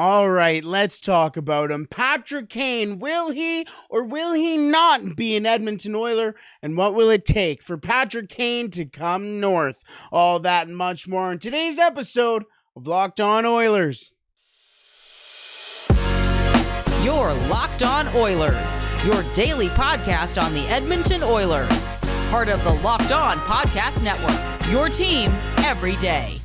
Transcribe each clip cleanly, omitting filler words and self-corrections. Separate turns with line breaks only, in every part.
All right, let's talk about him. Patrick Kane, will he or will he not be an Edmonton Oiler? And what will it take for Patrick Kane to come north? All that and much more in today's episode of Locked On Oilers.
You're Locked On Oilers, your daily podcast on the Edmonton Oilers. Part of the Locked On Podcast Network, your team every day.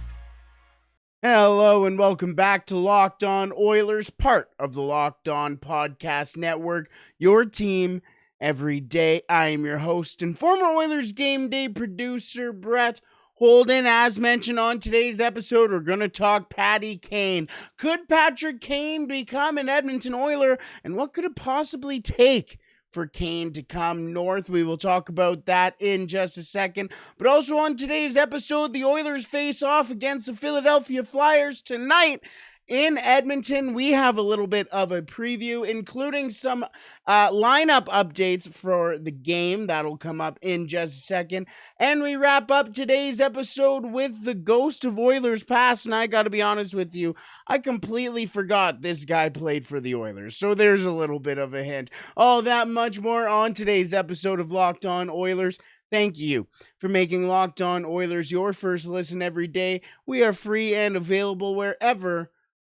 Hello and welcome back to Locked On Oilers, part of the Locked On Podcast Network, your team every day. I am your host and former Oilers game day producer, Brett Holden. As mentioned on today's episode, we're going to talk Patty Kane. Could Patrick Kane become an Edmonton Oiler, and what could it possibly take for Kane to come north? We will talk about that in just a second. But also on today's episode, the Oilers face off against the Philadelphia Flyers tonight in Edmonton. We have a little bit of a preview, including some lineup updates for the game. That'll come up in just a second. And we wrap up today's episode with the ghost of Oilers past. And I got to be honest with you, I completely forgot this guy played for the Oilers. So there's a little bit of a hint. All that much more on today's episode of Locked On Oilers. Thank you for making Locked On Oilers your first listen every day. We are free and available wherever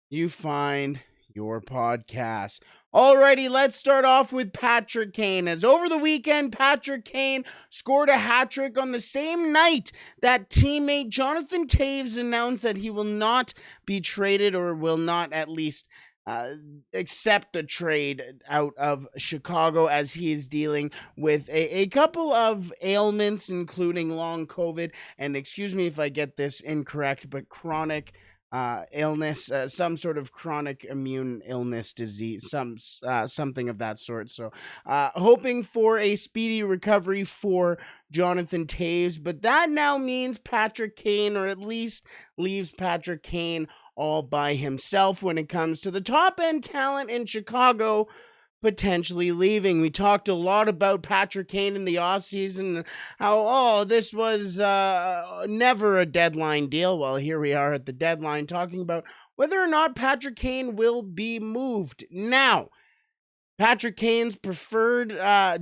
you find your podcast. Alrighty, let's start off with Patrick Kane. As over the weekend, Patrick Kane scored a hat trick on the same night that teammate Jonathan Toews announced that he will not be traded, or will not at least accept the trade out of Chicago, as he is dealing with a couple of ailments, including long COVID, and excuse me if I get this incorrect, but chronic illness, some sort of chronic immune illness disease, something of that sort. So hoping for a speedy recovery for Jonathan Toews, but that now means Patrick Kane, or at least leaves Patrick Kane all by himself when it comes to the top end talent in Chicago potentially leaving. We talked a lot about Patrick Kane in the offseason, how, this was never a deadline deal. Well, here we are at the deadline talking about whether or not Patrick Kane will be moved. Now, Patrick Kane's preferred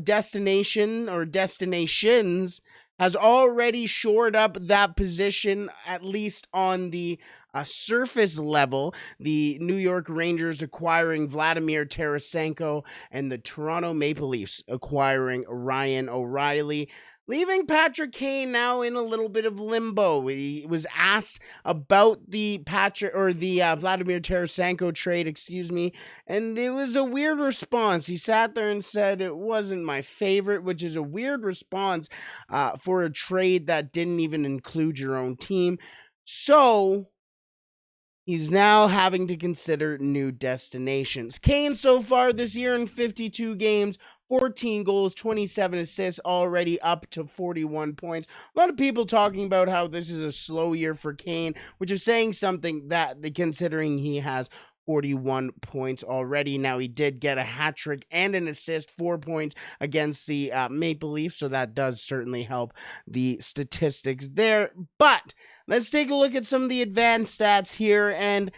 destination or destinations has already shored up that position, at least on the surface level. The New York Rangers acquiring Vladimir Tarasenko, and the Toronto Maple Leafs acquiring Ryan O'Reilly, leaving Patrick Kane now in a little bit of limbo. He was asked about the Vladimir Tarasenko trade, and it was a weird response. He sat there and said it wasn't my favorite, which is a weird response for a trade that didn't even include your own team. So he's now having to consider new destinations. Kane so far this year in 52 games, 14 goals, 27 assists, already up to 41 points. A lot of people talking about how this is a slow year for Kane, which is saying something, that considering he has 41 points already. Now, he did get a hat trick and an assist, 4 points against the Maple Leafs, so that does certainly help the statistics there. But let's take a look at some of the advanced stats here, and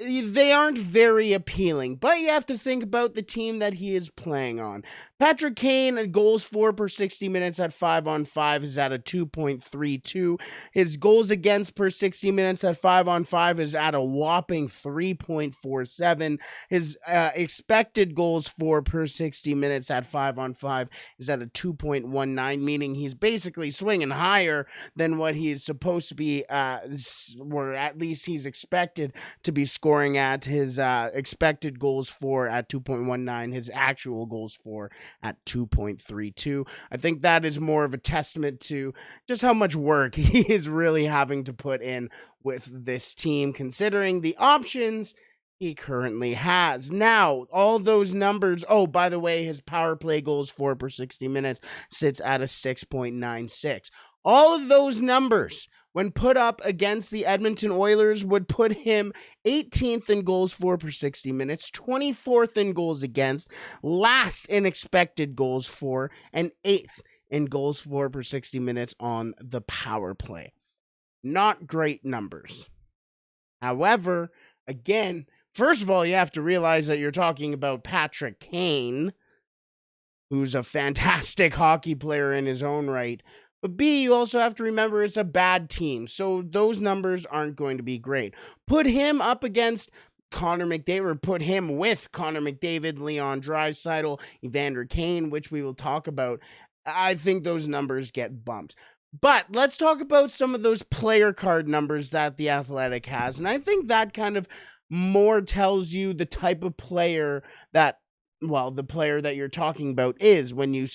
they aren't very appealing, but you have to think about the team that he is playing on. Patrick Kane, goals for per 60 minutes at 5-on-5 is at a 2.32. His goals against per 60 minutes at 5-on-5 is at a whopping 3.47. His expected goals for per 60 minutes at 5-on-5 is at a 2.19, meaning he's basically swinging higher than what he is supposed to be, or at least he's expected to be scoring at. His expected goals for at 2.19, his actual goals for at 2.32. I think that is more of a testament to just how much work he is really having to put in with this team, considering the options he currently has. Now, all those numbers, by the way, his power play goals for per 60 minutes sits at a 6.96. All of those numbers, when put up against the Edmonton Oilers, would put him 18th in goals for per 60 minutes, 24th in goals against, last in expected goals for, and 8th in goals for per 60 minutes on the power play. Not great numbers. However, again, First of all, you have to realize that you're talking about Patrick Kane, who's a fantastic hockey player in his own right. But B, you also have to remember it's a bad team, so those numbers aren't going to be great. Put him up against Connor McDavid, or put him with Connor McDavid, Leon Draisaitl, Evander Kane, which we will talk about. I think those numbers get bumped. But let's talk about some of those player card numbers that The Athletic has. And I think that kind of more tells you the type of player that, well, the player that you're talking about is when you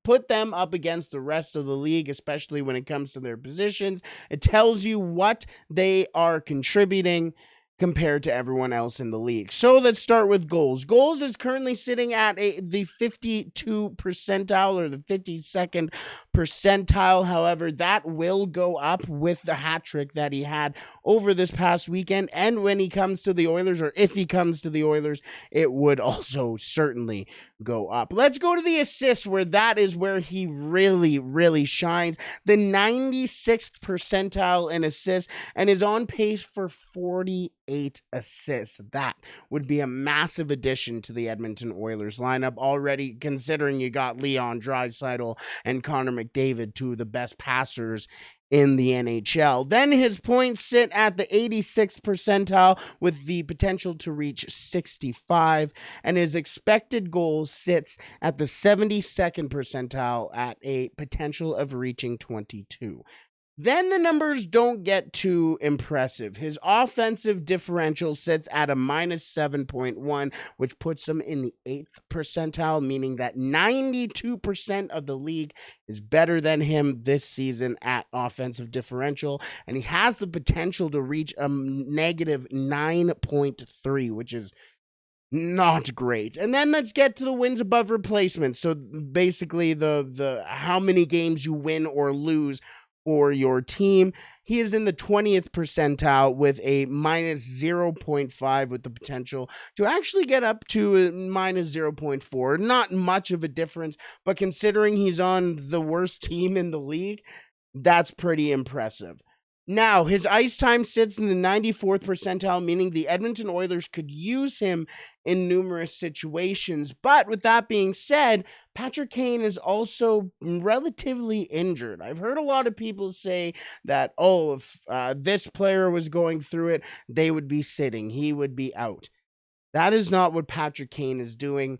put them up against the rest of the league, especially when it comes to their positions. It tells you what they are contributing compared to everyone else in the league. So let's start with goals. Goals is currently sitting at the 52 percentile or the 52nd percentile. However, that will go up with the hat trick that he had over this past weekend. And when he comes to the Oilers, or if he comes to the Oilers, it would also certainly go up. Let's go to the assists, where that is where he really, really shines. The 96th percentile in assists, and is on pace for 48 assists. That would be a massive addition to the Edmonton Oilers lineup already, considering you got Leon Draisaitl and Connor McDavid, two of the best passers in the NHL. Then his points sit at the 86th percentile with the potential to reach 65, and his expected goals sits at the 72nd percentile at a potential of reaching 22. Then the numbers don't get too impressive. His offensive differential sits at a minus 7.1, which puts him in the 8th percentile, meaning that 92% of the league is better than him this season at offensive differential, and he has the potential to reach a negative 9.3, which is not great. And then let's get to the wins above replacement. So basically the how many games you win or lose for your team. He is in the 20th percentile with a minus 0.5, with the potential to actually get up to a minus 0.4. Not much of a difference, but considering he's on the worst team in the league, that's pretty impressive. Now, his ice time sits in the 94th percentile, meaning the Edmonton Oilers could use him in numerous situations. But with that being said, Patrick Kane is also relatively injured. I've heard a lot of people say that, if this player was going through it, they would be sitting. He would be out. That is not what Patrick Kane is doing.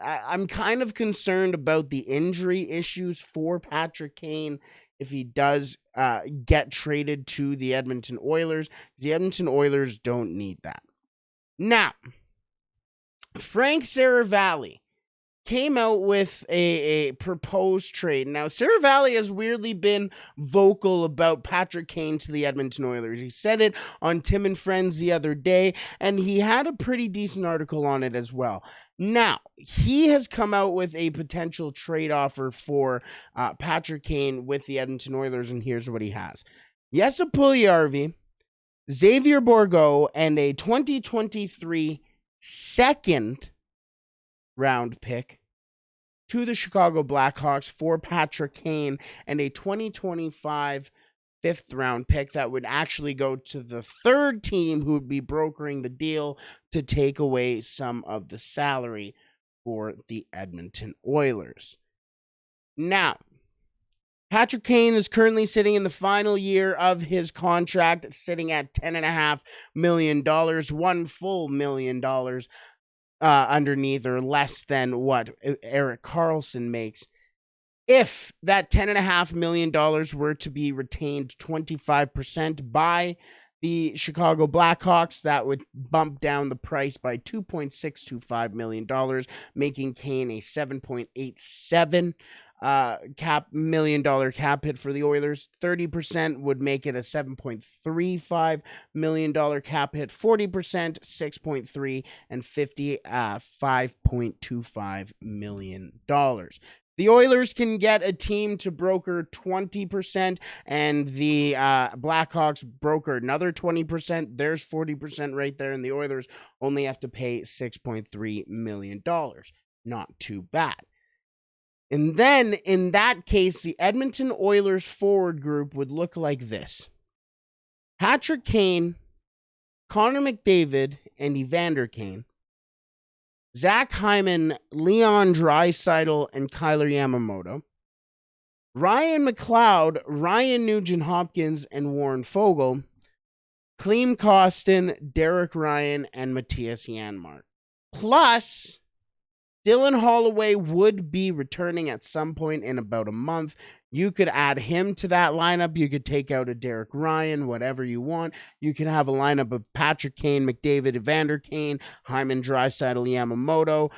I'm kind of concerned about the injury issues for Patrick Kane if he does get traded to the Edmonton Oilers. The Edmonton Oilers don't need that. Now, Frank Saravalli came out with a proposed trade. Now, Saravalli has weirdly been vocal about Patrick Kane to the Edmonton Oilers. He said it on Tim and Friends the other day, and he had a pretty decent article on it as well. Now, he has come out with a potential trade offer for Patrick Kane with the Edmonton Oilers, and here's what he has. Jesse Puljujarvi, Xavier Bourgault, and a 2023 second round pick to the Chicago Blackhawks for Patrick Kane, and a 2025 fifth round pick that would actually go to the third team who would be brokering the deal to take away some of the salary for the Edmonton Oilers. Now, Patrick Kane is currently sitting in the final year of his contract, sitting at $10.5 million, $1 full million underneath, or less than what Erik Karlsson makes. If that $10.5 million were to be retained 25% by the Chicago Blackhawks, that would bump down the price by $2.625 million, making Kane a $7.87 million cap hit for the Oilers. 30% would make it a $7.35 million cap hit, 40% $6.3, and 50 $5.25 million. The Oilers can get a team to broker 20%, and the Blackhawks broker another 20%. There's 40% right there, and the Oilers only have to pay $6.3 million. Not too bad. And then, in that case, the Edmonton Oilers forward group would look like this. Patrick Kane, Connor McDavid and Evander Kane, Zach Hyman, Leon Draisaitl, and Kyler Yamamoto, Ryan McLeod, Ryan Nugent-Hopkins, and Warren Foegele, Klim Kostin, Derek Ryan, and Matthias Janmark. Plus, Dylan Holloway would be returning at some point in about a month. You could add him to that lineup. You could take out a Derek Ryan, whatever you want. You can have a lineup of Patrick Kane, McDavid, Evander Kane, Hyman, Draisaitl, Yamamoto,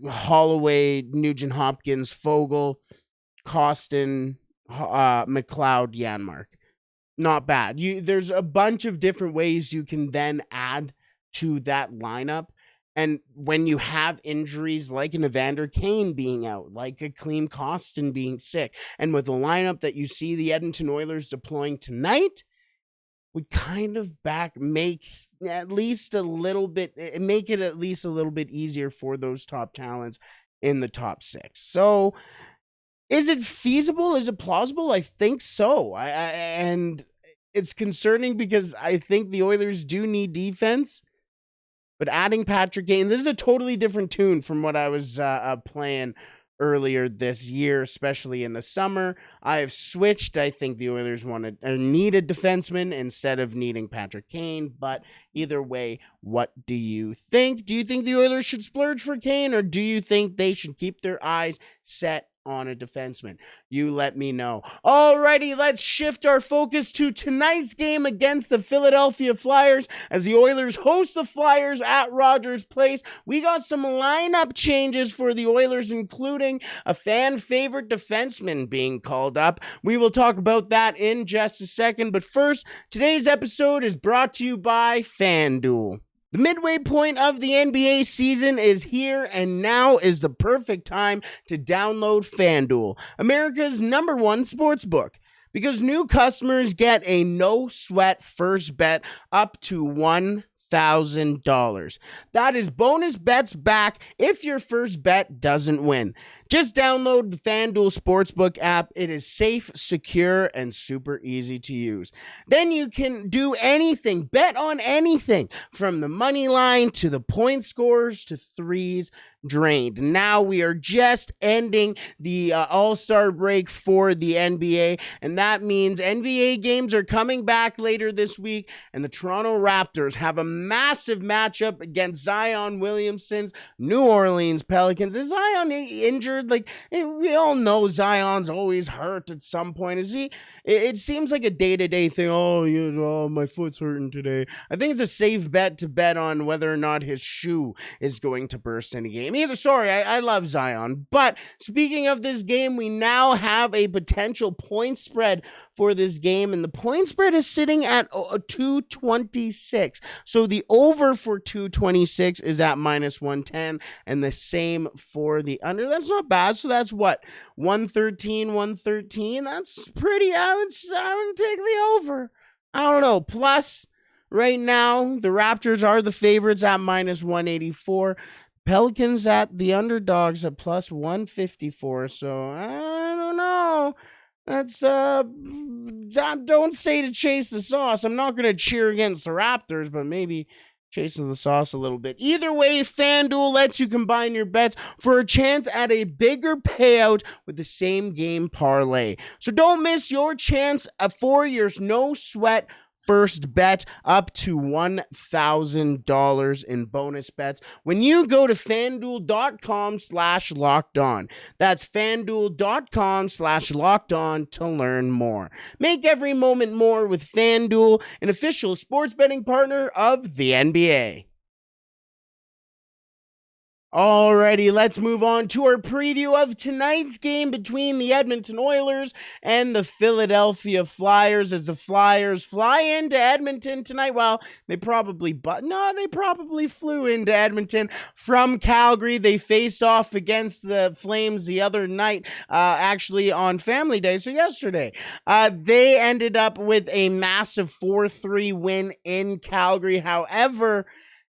Holloway, Nugent-Hopkins, Foegele, Kostin, McLeod, Janmark. Not bad. There's a bunch of different ways you can then add to that lineup. And when you have injuries like an Evander Kane being out, like a Klim Kostin being sick, and with the lineup that you see the Edmonton Oilers deploying tonight, would kind of make it at least a little bit easier for those top talents in the top six. So is it feasible? Is it plausible? I think so. And it's concerning because I think the Oilers do need defense. But adding Patrick Kane, this is a totally different tune from what I was playing earlier this year, especially in the summer. I have switched. I think the Oilers need a defenseman instead of needing Patrick Kane. But either way, what do you think? Do you think the Oilers should splurge for Kane, or do you think they should keep their eyes set on a defenseman? You let me know. Alrighty, let's shift our focus to tonight's game against the Philadelphia Flyers as the Oilers host the Flyers at Rogers Place. We got some lineup changes for the Oilers, including a fan favorite defenseman being called up. We will talk about that in just a second, but first, today's episode is brought to you by FanDuel. The midway point of the NBA season is here, and now is the perfect time to download FanDuel, America's #1 sportsbook, because new customers get a no-sweat first bet up to $1,000. That is bonus bets back if your first bet doesn't win. Just download the FanDuel Sportsbook app. It is safe, secure, and super easy to use. Then you can do anything, bet on anything, from the money line to the point scores to threes drained. Now we are just ending the All-Star break for the NBA, and that means NBA games are coming back later this week, and the Toronto Raptors have a massive matchup against Zion Williamson's New Orleans Pelicans. Is Zion injured? Like, we all know Zion's always hurt at some point. Is he? It seems like a day-to-day thing. Oh, my foot's hurting today. I think it's a safe bet to bet on whether or not his shoe is going to burst in a game. I love Zion. But speaking of this game, we now have a potential point spread for this game, and the point spread is sitting at 226. So the over for 226 is at -110, and the same for the under. That's not bad. So that's what, 113. That's pretty. I would take the over. I don't know. Plus, right now, the Raptors are the favorites at -184. Pelicans at the underdogs at +154. So I don't know. That's don't say to chase the sauce. I'm not gonna cheer against the Raptors, but maybe chasing the sauce a little bit. Either way, FanDuel lets you combine your bets for a chance at a bigger payout with the same game parlay. So don't miss your chance for your no sweat first bet up to $1,000 in bonus bets when you go to FanDuel.com/lockedon. That's FanDuel.com/lockedon to learn more. Make every moment more with FanDuel, an official sports betting partner of the NBA. Alrighty, let's move on to our preview of tonight's game between the Edmonton Oilers and the Philadelphia Flyers, as the Flyers fly into Edmonton tonight. Well, they probably flew into Edmonton from Calgary. They faced off against the Flames the other night, actually on Family Day, so yesterday. They ended up with a massive 4-3 win in Calgary. However,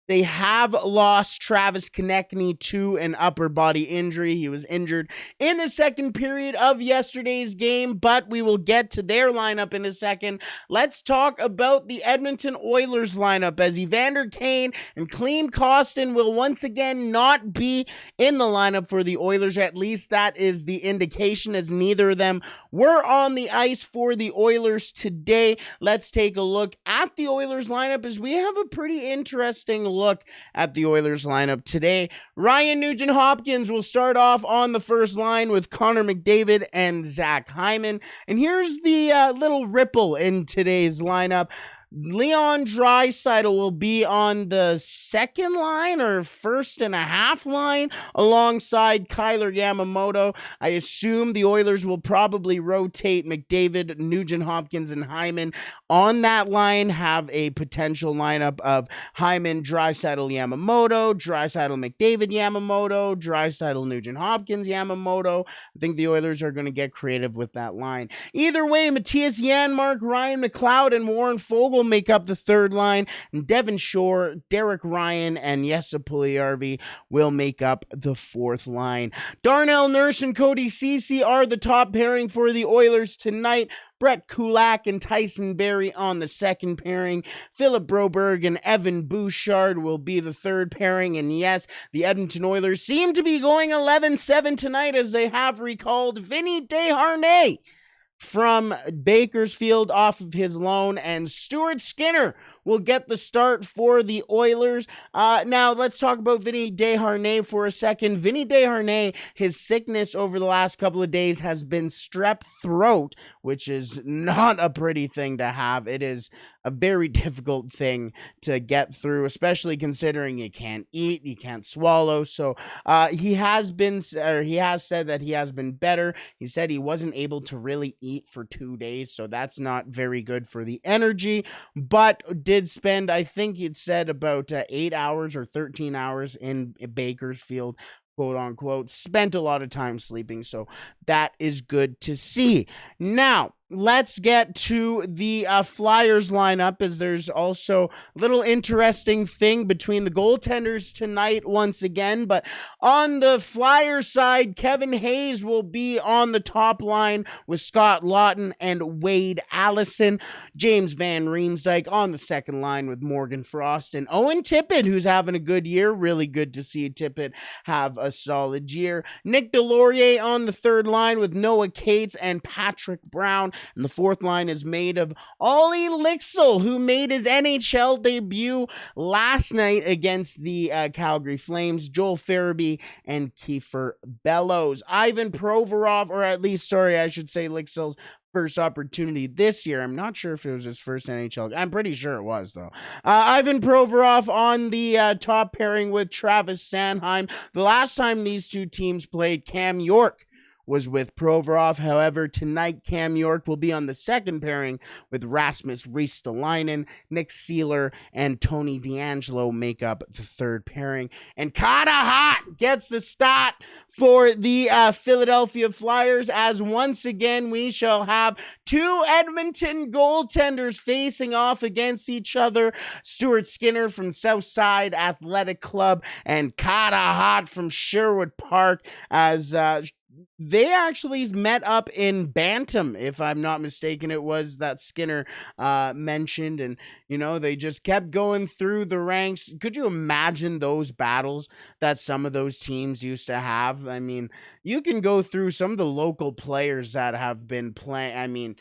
They have lost Travis Konechny to an upper body injury. He was injured in the second period of yesterday's game, but we will get to their lineup in a second. Let's talk about the Edmonton Oilers lineup, as Evander Kane and Klim Kostin will once again not be in the lineup for the Oilers. At least that is the indication, as neither of them were on the ice for the Oilers today. Let's take a look at the Oilers lineup, as we have a pretty interesting look at the Oilers lineup today. Ryan Nugent-Hopkins will start off on the first line with Connor McDavid and Zach Hyman. And here's the little ripple in today's lineup. Leon Draisaitl will be on the second line or first and a half line alongside Kyler Yamamoto. I assume the Oilers will probably rotate McDavid, Nugent-Hopkins, and Hyman on that line, have a potential lineup of Hyman, Draisaitl, Yamamoto, Draisaitl, McDavid, Yamamoto, Draisaitl, Nugent-Hopkins, Yamamoto. I think the Oilers are going to get creative with that line. Either way, Matthias Janmark, Ryan McLeod, and Warren Fogle make up the third line, and Devon Shore, Derek Ryan, and Jesse Puljujarvi will make up the fourth line. Darnell Nurse and Cody Ceci are the top pairing for the Oilers tonight. Brett Kulak and Tyson Barrie on the second pairing. Philip Broberg and Evan Bouchard will be the third pairing. And yes, the Edmonton Oilers seem to be going 11-7 tonight, as they have recalled Vinny Desharnais from Bakersfield off of his loan, and Stuart Skinner will get the start for the Oilers. Now, let's talk about Vinny Desharnais for a second. Vinny Desharnais, his sickness over the last couple of days has been strep throat, which is not a pretty thing to have. It is a very difficult thing to get through, especially considering you can't eat, you can't swallow. So he has said that he has been better. He said he wasn't able to really eat for 2 days, so that's not very good for the energy, but did spend, I think it said, about 8 hours or 13 hours in Bakersfield, quote unquote, spent a lot of time sleeping, so that is good to see. Now, let's get to the Flyers lineup, as there's also a little interesting thing between the goaltenders tonight once again. But on the Flyers side, Kevin Hayes will be on the top line with Scott Laughton and Wade Allison. James Van Riemsdyk on the second line with Morgan Frost and Owen Tippett, who's having a good year. Really good to see Tippett have a solid year. Nick Delorier on the third line with Noah Cates and Patrick Brown. And the fourth line is made of Ollie Lixel, who made his NHL debut last night against the Calgary Flames, Joel Farabee, and Kiefer Bellows. Ivan Provorov, or at least, I should say Lixel's first opportunity this year. I'm not sure if it was his first NHL. I'm pretty sure it was, though. Ivan Provorov on the top pairing with Travis Sanheim. The last time these two teams played, Cam York was with Provorov. However, tonight Cam York will be on the second pairing with Rasmus Ristolainen. Nick Seeler and Tony DeAngelo make up the third pairing. And Carter Hart gets the start for the Philadelphia Flyers, as once again we shall have two Edmonton goaltenders facing off against each other. Stuart Skinner from Southside Athletic Club and Carter Hart from Sherwood Park, as they actually met up in Bantam, if I'm not mistaken. It was that Skinner mentioned, and they just kept going through the ranks. Could you imagine those battles that some of those teams used to have? I mean, you can go through some of the local players that have been playing. I mean,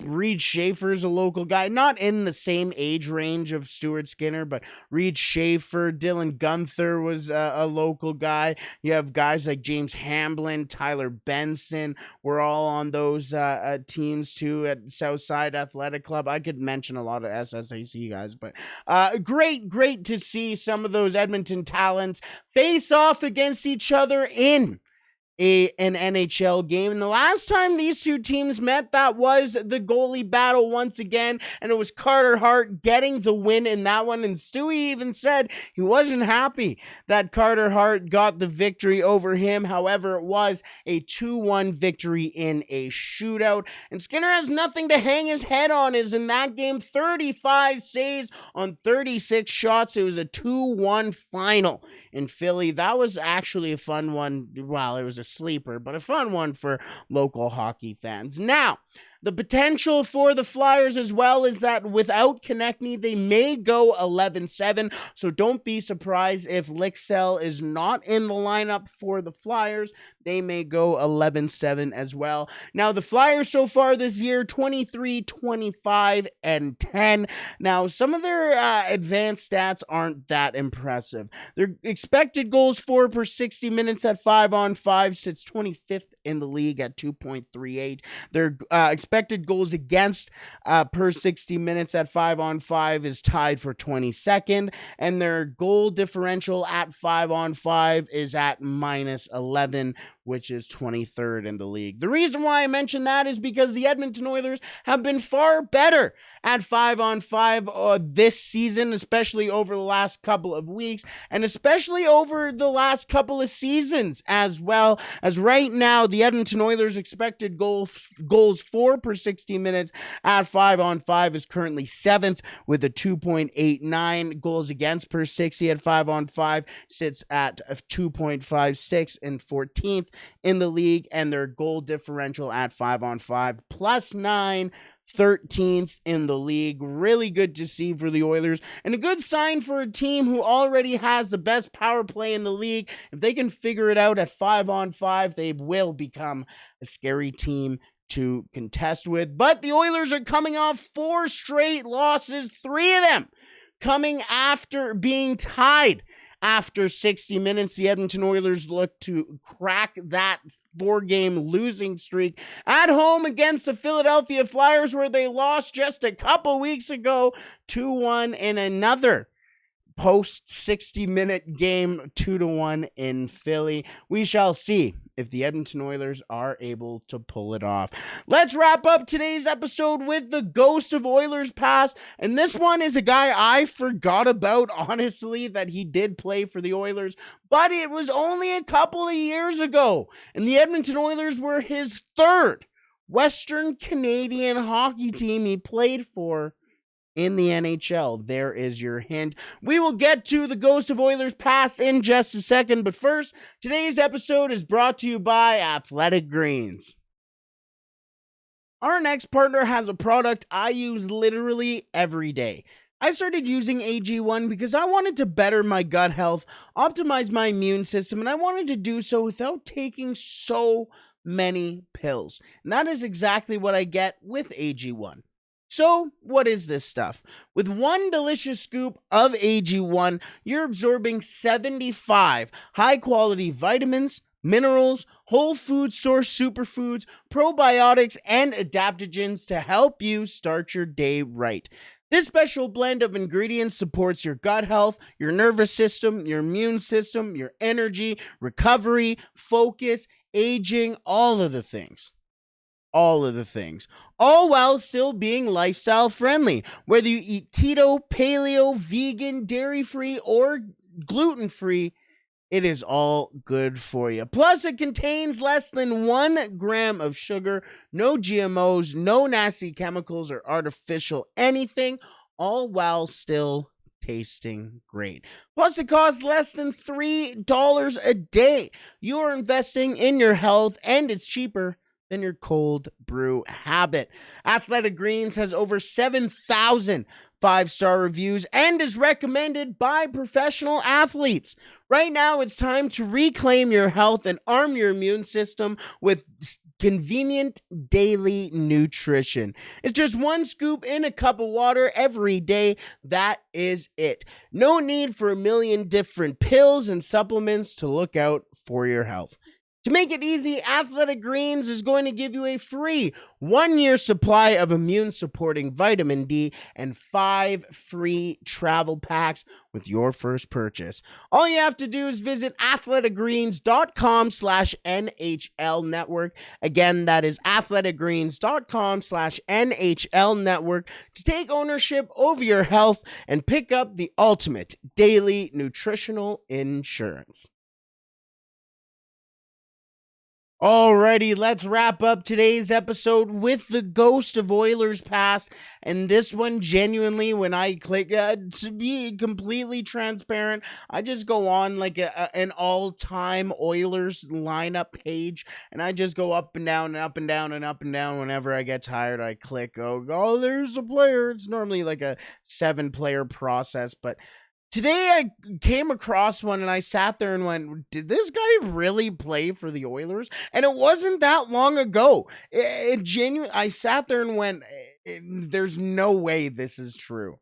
Reed Schaefer's a local guy, not in the same age range of Stuart Skinner, but Reed Schaefer, Dylan Gunther was a local guy. You have guys like James Hamblin, Tyler Benson, were all on those teams too at Southside Athletic Club. I could mention a lot of SSAC guys, but great to see some of those Edmonton talents face off against each other in an NHL game. And the last time these two teams met, that was the goalie battle once again, and it was Carter Hart getting the win in that one. And Stewie even said he wasn't happy that Carter Hart got the victory over him. However, it was a 2-1 victory in a shootout, and Skinner has nothing to hang his head on. Is in that game 35 saves on 36 shots. It was a 2-1 final in Philly. That was actually a fun one. Well, it was a sleeper, but a fun one for local hockey fans. Now, the potential for the Flyers as well is that without Konechny, they may go 11-7, so don't be surprised if Licksell is not in the lineup for the Flyers. They may go 11-7 as well. Now, the Flyers so far this year, 23, 25, and 10. Now, some of their advanced stats aren't that impressive. Their expected goals for per 60 minutes at 5-on-5 sits 25th in the league at 2.38. Their expected goals against per 60 minutes at 5-on-5 is tied for 22nd, and their goal differential at 5-on-5 is at -11, which is 23rd in the league. The reason why I mention that is because the Edmonton Oilers have been far better at 5-on-5 this season, especially over the last couple of weeks, and especially over the last couple of seasons as well. As right now, the Edmonton Oilers expected goals for per 60 minutes at 5-on-5 is currently 7th with a 2.89. Goals against per 60 at 5-on-5 sits at 2.56 and 14th in the league, and their goal differential at 5-on-5 +9, 13th in the league. Really good to see for the Oilers, and a good sign for a team who already has the best power play in the league. If they can figure it out at 5-on-5, they will become a scary team to contest with. But the Oilers are coming off 4 straight losses, 3 of them coming after being tied after 60 minutes. The Edmonton Oilers look to crack that 4-game losing streak at home against the Philadelphia Flyers, where they lost just a couple weeks ago 2-1 in another post 60-minute game, 2-1 in Philly. We shall see if the Edmonton Oilers are able to pull it off. Let's wrap up today's episode with the ghost of Oilers past, and this one is a guy I forgot about, honestly, that he did play for the Oilers, but it was only a couple of years ago, and the Edmonton Oilers were his 3rd Western Canadian hockey team he played for in the NHL. There is your hint. We will get to the Ghost of Oilers past in just a second, but first, today's episode is brought to you by Athletic Greens. Our next partner has a product I use literally every day. I started using AG1 because I wanted to better my gut health, optimize my immune system, and I wanted to do so without taking so many pills. And that is exactly what I get with AG1. So, what is this stuff? With one delicious scoop of AG1, you're absorbing 75 high-quality vitamins, minerals, whole food source superfoods, probiotics, and adaptogens to help you start your day right. This special blend of ingredients supports your gut health, your nervous system, your immune system, your energy, recovery, focus, aging, all of the things. All while still being lifestyle friendly. Whether you eat keto, paleo, vegan, dairy-free, or gluten-free, it is all good for you. Plus, it contains less than 1 gram of sugar, no GMOs, no nasty chemicals or artificial anything, all while still tasting great. Plus, it costs less than $3 a day. You are investing in your health, and it's cheaper than your cold brew habit. Athletic Greens has over 7,000 5-star reviews and is recommended by professional athletes. Right now, it's time to reclaim your health and arm your immune system with convenient daily nutrition. It's just 1 scoop in a cup of water every day. That is it. No need for a million different pills and supplements to look out for your health. To make it easy, Athletic Greens is going to give you a free 1-year supply of immune-supporting vitamin D and 5 free travel packs with your first purchase. All you have to do is visit athleticgreens.com/NHL network. Again, that is athleticgreens.com/NHL network to take ownership over your health and pick up the ultimate daily nutritional insurance. Alrighty, let's wrap up today's episode with the ghost of Oilers past. And this one, genuinely, when I click, to be completely transparent, I just go on like an all-time Oilers lineup page, and I just go up and down and up and down and up and down. Whenever I get tired, I click, oh, there's a player. It's normally like a 7-player process, but today I came across one and I sat there and went, did this guy really play for the Oilers? And it wasn't that long ago. I sat there and went, there's no way this is true.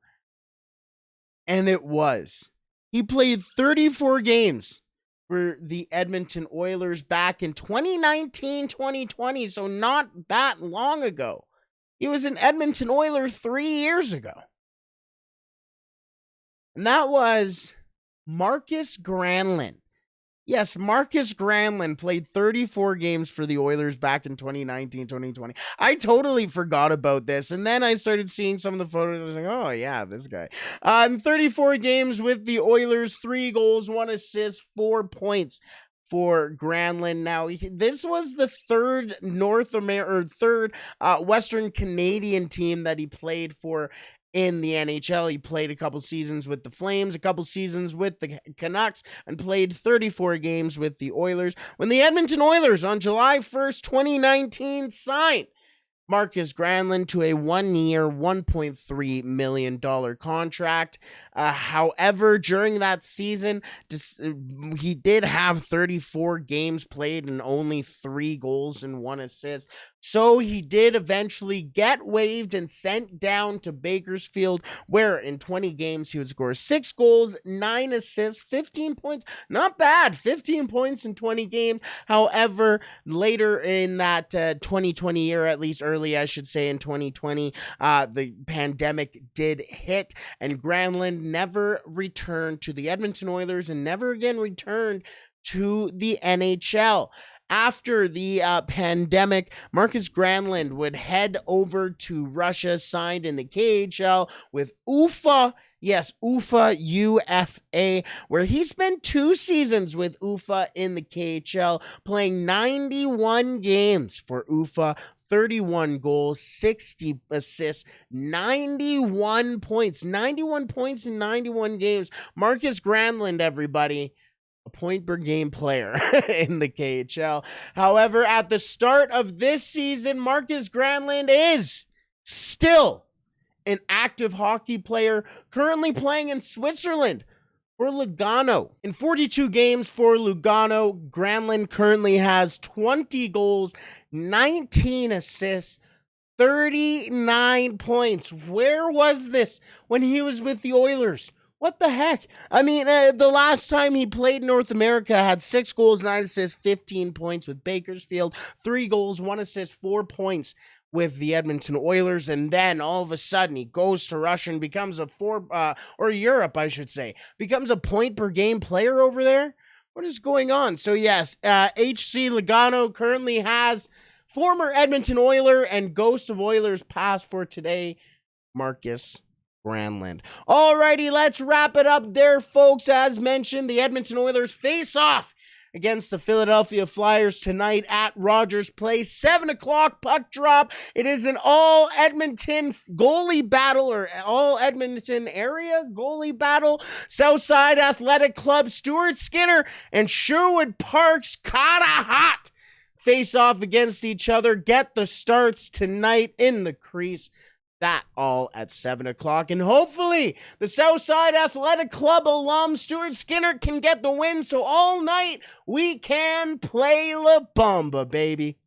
And it was. He played 34 games for the Edmonton Oilers back in 2019-2020, so not that long ago. He was an Edmonton Oiler 3 years ago. And that was Marcus Granlund. Yes, Marcus Granlund played 34 games for the Oilers back in 2019-2020. I totally forgot about this. And then I started seeing some of the photos. I was like, oh, yeah, this guy. 34 games with the Oilers, 3 goals, 1 assist, 4 points for Granlund. Now, this was the third Western Canadian team that he played for in the NHL. He played a couple seasons with the Flames, a couple seasons with the Canucks, and played 34 games with the Oilers. When the Edmonton Oilers on July 1st, 2019 signed Marcus Granlund to a 1-year, $1.3 million contract. However, during that season, he did have 34 games played and only 3 goals and 1 assist. So he did eventually get waived and sent down to Bakersfield, where in 20 games he would score 6 goals, 9 assists, 15 points. Not bad, 15 points in 20 games. However, later in that 2020 year, at least early, I should say, in 2020, the pandemic did hit, and Granlund never returned to the Edmonton Oilers and never again returned to the NHL. After the pandemic, Marcus Granlund would head over to Russia, signed in the KHL with Ufa. Yes, Ufa, UFA, where he spent 2 seasons with Ufa in the KHL, playing 91 games for Ufa, 31 goals, 60 assists, 91 points. 91 points in 91 games. Marcus Granlund, everybody, a point-per-game player in the KHL. However, at the start of this season, Marcus Granlund is still an active hockey player, currently playing in Switzerland for Lugano. In 42 games for Lugano, Granlund currently has 20 goals, 19 assists, 39 points. Where was this when he was with the Oilers? What the heck? I mean, the last time he played North America had 6 goals, 9 assists, 15 points with Bakersfield, 3 goals, 1 assist, 4 points with the Edmonton Oilers, and then all of a sudden he goes to Russia and becomes Europe, I should say, becomes a point-per-game player over there? What is going on? So yes, HC Lugano currently has former Edmonton Oiler and ghost of Oilers past for today, Marcus Granlund. Alrighty, let's wrap it up there, folks. As mentioned, the Edmonton Oilers face off against the Philadelphia Flyers tonight at Rogers Place. 7 o'clock puck drop. It is an all Edmonton goalie battle, or all Edmonton area goalie battle. Southside Athletic Club, Stuart Skinner and Sherwood Parks, kinda hot, face off against each other. Get the starts tonight in the crease. That all at 7 o'clock. And hopefully the Southside Athletic Club alum Stuart Skinner can get the win, so all night we can play La Bamba, baby.